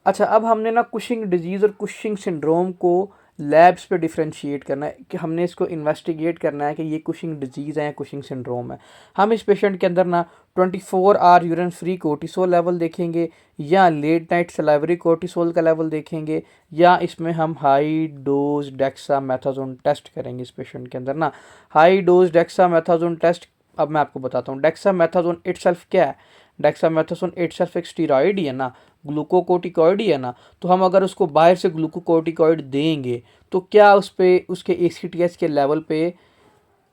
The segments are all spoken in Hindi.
अच्छा, अब हमने ना कुशिंग डिजीज़ और कुशिंग सिंड्रोम को लैब्स पे डिफरेंशिएट करना है कि हमने इसको इन्वेस्टिगेट करना है कि ये कुशिंग डिजीज़ है या कुशिंग सिंड्रोम है। हम इस पेशेंट के अंदर ना 24 hour urine free cortisol level देखेंगे, या लेट नाइट सलाइवरी कोर्टिसोल का लेवल देखेंगे, या इसमें हम हाई डोज डेक्सामेथासोन टेस्ट करेंगे इस पेशेंट के अंदर ना। हाई डोज डेक्सामेथासोन टेस्ट, अब मैं आपको बताता हूँ डेक्सामेथासोन इटसेल्फ क्या है। डेक्सामेथासोन इटसेल्फ एक स्टीरॉयड ही है ना, ग्लूकोकोर्टिकॉइड ही है ना। तो हम अगर उसको बाहर से ग्लूकोकोर्टिकॉइड देंगे तो क्या उस पे उसके एसीटीएच के लेवल पे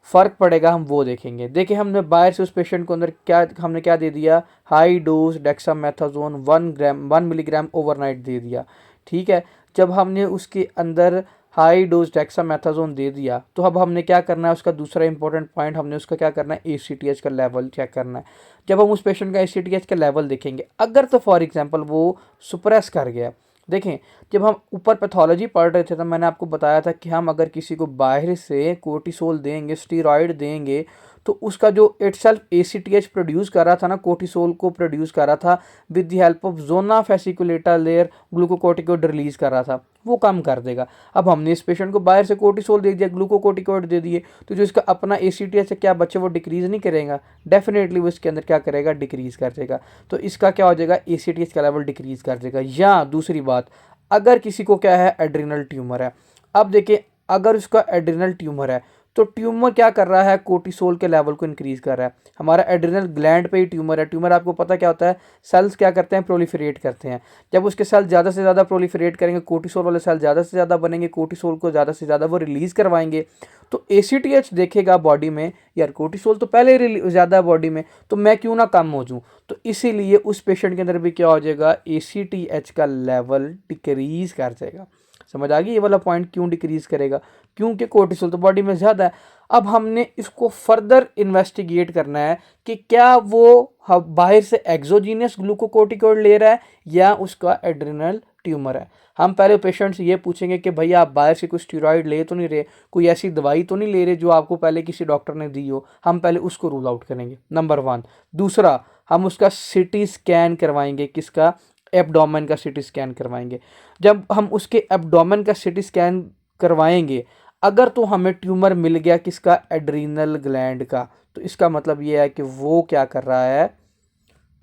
फ़र्क पड़ेगा, हम वो देखेंगे। देखिए, हमने बाहर से उस पेशेंट को अंदर क्या हमने क्या दे दिया, high dose dexamethasone 1 milligram overnight दे दिया। ठीक है, जब हमने उसके अंदर हाई डोज डेक्सामेथासोन दे दिया तो अब हमने क्या करना है, उसका दूसरा इंपॉर्टेंट पॉइंट, हमने उसका क्या करना है, एसीटीएच का लेवल चेक करना है। जब हम उस पेशेंट का एसीटीएच का लेवल देखेंगे, अगर तो फॉर एग्जांपल वो सुप्रेस कर गया। देखें, जब हम ऊपर पैथोलॉजी पढ़ रहे थे तो मैंने आपको बताया था कि हम अगर किसी को बाहर से कोर्टिसोल देंगे, स्टीरॉयड देंगे, तो उसका जो इटसेल्फ एसीटीएच प्रोड्यूस कर रहा था ना, कोर्टिसोल को प्रोड्यूस कर रहा था with the help of zona fasciculata layer, glucocorticoid release कर रहा था, वो कम कर देगा। अब हमने इस पेशेंट को बाहर से कोर्टिसोल दे दिया, ग्लूकोकोर्टिकोइड दे दिए, तो जो इसका अपना एसीटीएच है क्या बच्चे वो डिक्रीज नहीं करेगा, डेफिनेटली वो इसके अंदर क्या करेगा, डिक्रीज कर देगा। तो इसका क्या हो जाएगा, एसीटीएच का लेवल डिक्रीज कर देगा। या दूसरी बात, अगर किसी को क्या है, एड्रिनल ट्यूमर है। अब देखिए, अगर उसका एड्रिनल ट्यूमर है तो ट्यूमर क्या कर रहा है, कोर्टिसोल के लेवल को इंक्रीज कर रहा है। हमारा एड्रिनल ग्लैंड पे ही ट्यूमर है। ट्यूमर आपको पता क्या होता है, सेल्स क्या करते हैं, प्रोलिफरेट करते हैं। जब उसके सेल ज़्यादा से ज़्यादा प्रोलिफरेट करेंगे, कोर्टिसोल वाले सेल ज़्यादा से ज़्यादा बनेंगे, कोर्टिसोल को ज़्यादा से ज़्यादा वो रिलीज़ करवाएंगे। तो एसीटीएच देखेगा बॉडी में, यार कोर्टिसोल तो पहले ही ज़्यादा है बॉडी में, तो मैं क्यों ना कम हो जाऊँ। तो इसीलिए उस पेशेंट के अंदर भी क्या हो जाएगा, एसीटीएच का लेवल डिक्रीज कर जाएगा। समझ आ गई, ये वाला पॉइंट क्यों डिक्रीज करेगा, क्योंकि कोर्टिसोल तो बॉडी में ज़्यादा है। अब हमने इसको फर्दर इन्वेस्टिगेट करना है कि क्या वो बाहर से एक्सोजीनियस ग्लूकोकोर्टिकोइड ले रहा है या उसका एड्रिनल ट्यूमर है। हम पहले पेशेंट से ये पूछेंगे कि भैया आप बाहर से कोई स्टीरॉयड ले तो नहीं रहे, कोई ऐसी दवाई तो नहीं ले रहे जो आपको पहले किसी डॉक्टर ने दी हो। हम पहले उसको रूल आउट करेंगे, नंबर 1। दूसरा, हम उसका सिटी स्कैन करवाएंगे, किसका, एब्डोमेन का सिटी स्कैन करवाएंगे। जब हम उसके एब्डोमेन का सिटी स्कैन करवाएंगे, अगर तो हमें ट्यूमर मिल गया किसका, एड्रीनल ग्लैंड का, तो इसका मतलब ये है कि वो क्या कर रहा है,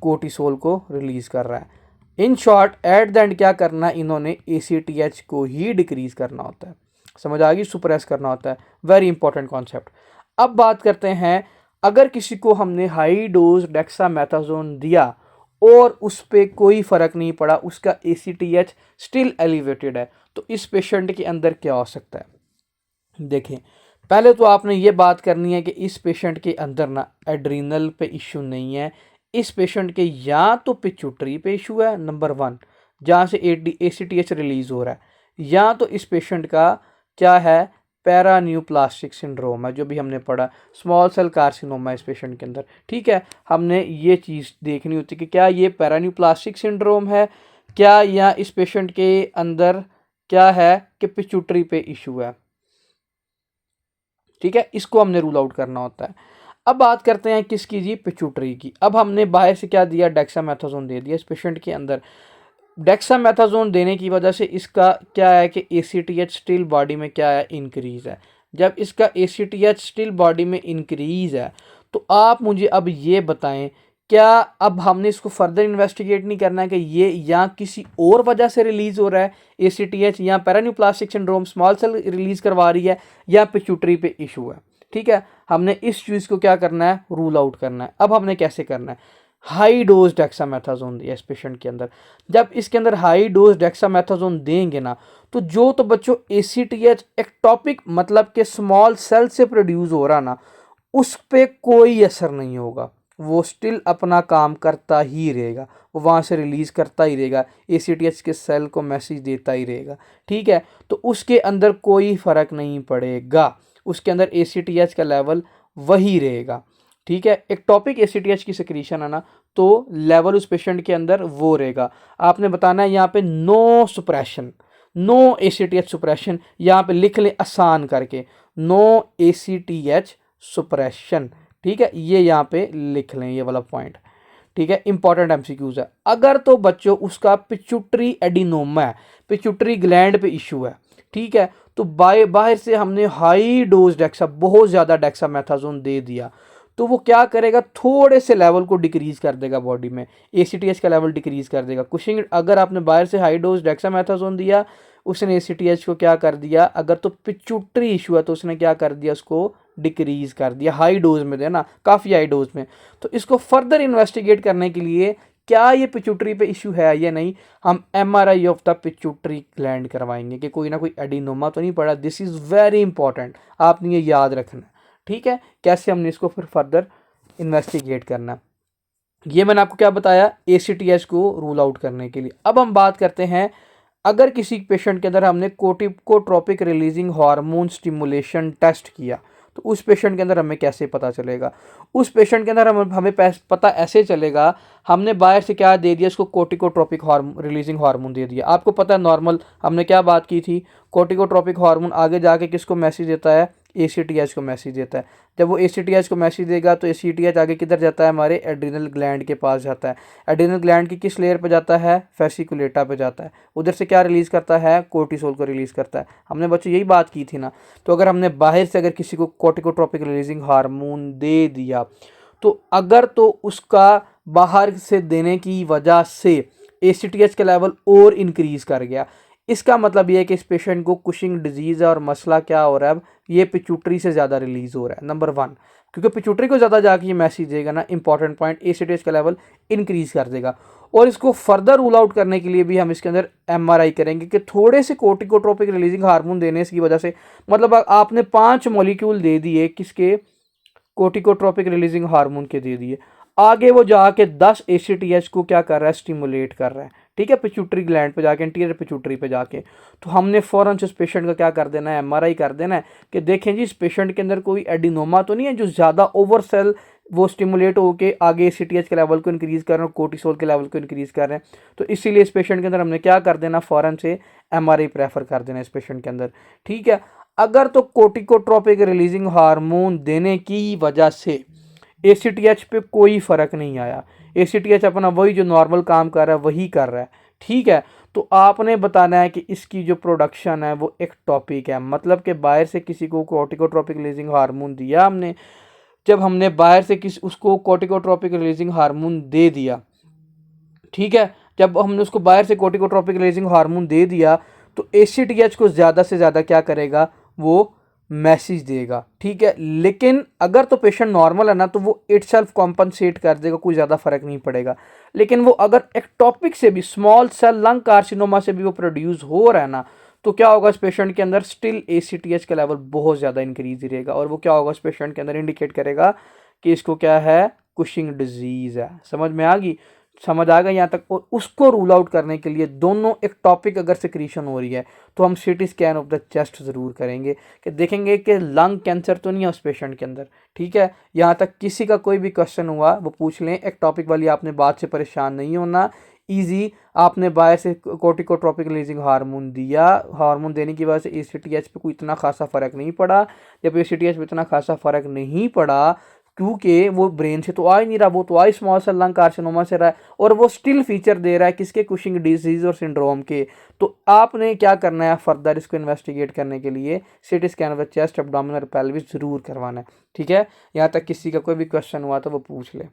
कोर्टिसोल को रिलीज कर रहा है। In short, at the end क्या करना है, इन्होंने एसीटीएच को ही डिक्रीज करना होता है। समझ आ गई, सुप्रेस करना होता है। Very important concept. अब बात करते हैं, अगर किसी को हमने हाई डोज डेक्सामेथासोन दिया और उस पर कोई फर्क नहीं पड़ा, उसका एसीटीएच स्टिल एलिवेटेड है, तो इस पेशेंट के अंदर क्या हो सकता है। देखें, पहले तो आपने ये बात करनी है कि इस पेशेंट के अंदर ना एड्रीनल पे इश्यू नहीं है। इस पेशेंट के या तो पिट्यूटरी पे इशू है, नंबर 1, जहाँ से एसीटीएच रिलीज हो रहा है, या तो इस पेशेंट का क्या है, पैरान्यूप्लास्टिक सिंड्रोम है, जो भी हमने पढ़ा, स्मॉल सेल कार्सिनोमा इस पेशेंट के अंदर। ठीक है, हमने ये चीज़ देखनी होती है कि क्या ये पैरान्यूप्लास्टिक सिंड्रोम है क्या, या इस पेशेंट के अंदर क्या है कि पिट्यूटरी पे इशू है। ठीक है, इसको हमने रूल आउट करना होता है। अब बात करते हैं किसकी जी, पिट्यूटरी की। अब हमने बाहर से क्या दिया, डेक्सामेथासोन दे दिया इस पेशेंट के अंदर। डेक्सामेथासोन देने की वजह से इसका क्या है कि एसीटीएच स्टिल बॉडी में क्या है, इंक्रीज है। जब इसका एसीटीएच स्टिल बॉडी में इंक्रीज है, तो आप मुझे अब ये बताएं, क्या अब हमने इसको फर्दर इन्वेस्टिगेट नहीं करना है कि ये या किसी और वजह से रिलीज हो रहा है एसीटीएच, या पैरान्यूप्लास्टिक सिंड्रोम स्मॉल सेल रिलीज करवा रही है, या पिट्यूटरी पे इशू है। ठीक है, हमने इस चीज़ को क्या करना है, रूल आउट करना है। अब हमने कैसे करना है, हाई डोज डेक्सामेथासोन दिया इस पेशेंट के अंदर। जब इसके अंदर हाई डोज डेक्सामेथासोन देंगे ना, तो जो तो बच्चों एसीटीएच एक्टोपिक मतलब के स्मॉल सेल से प्रोड्यूस हो रहा ना, उस पे कोई असर नहीं होगा, वो स्टिल अपना काम करता ही रहेगा, वो वहाँ से रिलीज़ करता ही रहेगा, एसीटीएच के सेल को मैसेज देता ही रहेगा। ठीक है, तो उसके अंदर कोई फ़र्क नहीं पड़ेगा, उसके अंदर एसीटीएच का लेवल वही रहेगा। ठीक है, एक टॉपिक एसीटीएच की सिक्रीशन है ना, तो लेवल उस पेशेंट के अंदर वो रहेगा। आपने बताना है यहाँ पे नो सुप्रेशन, नो एसीटीएच सुप्रेशन, यहाँ पे लिख लें आसान करके, नो एसीटीएच सुप्रेशन। ठीक है, ये यहाँ पे लिख लें, ये वाला पॉइंट। ठीक है, इंपॉर्टेंट एमसीक्यूज है। अगर तो बच्चों उसका पिट्यूटरी एडिनोमा है, पिट्यूटरी ग्लैंड पे इशू है, ठीक है, तो बाहर से हमने हाई डोज डेक्सा, बहुत ज़्यादा डेक्सामेथासोन दे दिया, तो वो क्या करेगा, थोड़े से लेवल को डिक्रीज कर देगा बॉडी में, एसीटीएच का लेवल डिक्रीज कर देगा। कुशिंग, अगर आपने बाहर से हाई डोज डेक्सामेथासोन दिया, उसने एसीटीएच को क्या कर दिया, अगर तो पिट्यूटरी इशू है तो उसने क्या कर दिया, उसको डिक्रीज कर दिया, हाई डोज में देना, काफ़ी हाई डोज में। तो इसको फर्दर इन्वेस्टिगेट करने के लिए क्या ये पिट्यूटरी पे इशू है या नहीं, हम MRI of the pituitary gland करवाएंगे कि कोई ना कोई एडिनोमा तो नहीं पड़ा। दिस इज़ वेरी इंपॉर्टेंट, आपने ये याद रखना है, ठीक है। कैसे हमने इसको फिर फर्दर इन्वेस्टिगेट करना है, ये मैंने आपको क्या बताया, एसीटीएच को रूल आउट करने के लिए। अब हम बात करते हैं, अगर किसी पेशेंट के अंदर हमने कोर्टिकोट्रोपिक रिलीजिंग हार्मोन स्टिमुलेशन टेस्ट किया, तो उस पेशेंट के अंदर हमें कैसे पता चलेगा, उस पेशेंट के अंदर हमें पता ऐसे चलेगा, हमने बाहर से क्या दे दिया, इसको कोर्टिकोट्रोपिक रिलीजिंग हार्मोन दे दिया। आपको पता है नॉर्मल हमने क्या बात की थी, कोर्टिकोट्रोपिक हार्मोन आगे जाके किसको मैसेज देता है, एसीटीएच को मैसेज देता है। जब वो एसीटीएच को मैसेज देगा तो एसीटीएच आगे किधर जाता है, हमारे एड्रिनल ग्लैंड के पास जाता है। एड्रिनल ग्लैंड की किस लेयर पे जाता है, फेसिकुलेटा पे जाता है। उधर से क्या रिलीज़ करता है, कोर्टिसोल को रिलीज़ करता है। हमने बच्चों यही बात की थी ना। तो अगर हमने बाहर से अगर किसी को कोर्टिकोट्रोपिक रिलीजिंग हार्मोन दे दिया, तो अगर तो उसका बाहर से देने की वजह से एसीटीएच का लेवल और इंक्रीज़ कर गया, इसका मतलब ये है कि इस पेशेंट को कुशिंग डिजीज़ है और मसला क्या हो रहा है, अब ये पिट्यूटरी से ज़्यादा रिलीज़ हो रहा है, नंबर 1। क्योंकि पिट्यूटरी को ज़्यादा जाके ये मैसेज देगा ना, इंपॉर्टेंट पॉइंट, एसीटीएच का लेवल इंक्रीज़ कर देगा। और इसको फर्दर रूल आउट करने के लिए भी हम इसके अंदर एमआरआई करेंगे कि थोड़े से कोर्टिकोट्रोपिक रिलीजिंग हार्मोन देने की वजह से, मतलब आपने 5 मॉलिक्यूल दे दिए किसके, कोर्टिकोट्रोपिक रिलीजिंग हार्मोन के दे दिए, आगे वो जाके 10 एसीटीएच को क्या कर रहा है, स्टिमुलेट कर रहा है, ठीक है, पिट्यूटरी ग्लैंड पे जाके, एंटीरियर पिट्यूटरी पे जाके। तो हमने फ़ौरन से इस पेशेंट का क्या कर देना है, एमआरआई कर देना है कि देखें जी इस पेशेंट के अंदर कोई एडिनोमा तो नहीं है जो ज़्यादा ओवर सेल वो स्टिमुलेट होके आगे एसीटीएच के लेवल को इंक्रीज़ कर रहे हैं, कोर्टिसोल के लेवल को इंक्रीज़ कर रहे हैं। तो इसीलिए इस पेशेंट के अंदर हमने क्या कर देना, फ़ौरन से एमआरआई प्रेफर कर देना इस पेशेंट के अंदर, ठीक है। अगर तो कोर्टिकोट्रोपिक रिलीजिंग हार्मोन देने की वजह से एसीटीएच पे कोई फ़र्क नहीं आया, एसीटीएच अपना वही जो नॉर्मल काम कर रहा है वही कर रहा है, ठीक है, तो आपने बताना है कि इसकी जो प्रोडक्शन है वो एक टॉपिक है। मतलब कि बाहर से किसी को कोर्टिकोट्रोपिक रिलीजिंग हार्मोन दिया हमने, जब हमने बाहर से उसको कोर्टिकोट्रोपिक रिलीजिंग हार्मोन दे दिया, ठीक है, जब हमने उसको बाहर से कोर्टिकोट्रोपिक रिलीजिंग हार्मोन दे दिया, तो एसीटीएच को ज़्यादा से ज़्यादा क्या करेगा, वो मैसेज देगा, ठीक है। लेकिन अगर तो पेशेंट नॉर्मल है ना, तो वो इटसेल्फ कॉम्पनसेट कर देगा, कोई ज़्यादा फर्क नहीं पड़ेगा। लेकिन वो अगर एक्टॉपिक से भी, स्मॉल सेल लंग कार्सिनोमा से भी वो प्रोड्यूस हो रहा है ना, तो क्या होगा, इस पेशेंट के अंदर स्टिल एसीटीएच का लेवल बहुत ज़्यादा इंक्रीज रहेगा, और वो क्या होगा, इस पेशेंट के अंदर इंडिकेट करेगा कि इसको क्या है, कुशिंग डिजीज़ है। समझ में आ गई, समझ आ गया यहाँ तक। और उसको रूल आउट करने के लिए दोनों एक टॉपिक अगर सिक्रीशन हो रही है, तो हम CT scan of the chest ज़रूर करेंगे कि देखेंगे कि लंग कैंसर तो नहीं है उस पेशेंट के अंदर, ठीक है। यहाँ तक किसी का कोई भी क्वेश्चन हुआ वो पूछ लें, एक टॉपिक वाली आपने बात से परेशान नहीं होना, ईजी। आपने बाहर से कोर्टिकोट्रोपिक रिलीजिंग हार्मोन दिया, हार्मोन देने की वजह से एसीटीएच पे कोई इतना खासा फ़र्क नहीं पड़ा। जब एसीटीएच पे इतना खासा फ़र्क नहीं पड़ा, क्योंकि वो ब्रेन से तो आ ही नहीं रहा, वो तो आई स्मॉल सेल लंग कार्सिनोमा से रहा है, और वो स्टिल फीचर दे रहा है किसके, कुशिंग डिजीज़ और सिंड्रोम के। तो आपने क्या करना है, फर्दर इसको इन्वेस्टिगेट करने के लिए CT scan of the chest, abdominal, pelvis ज़रूर करवाना है, ठीक है। यहाँ तक किसी का कोई भी क्वेश्चन हुआ तो वो पूछ ले।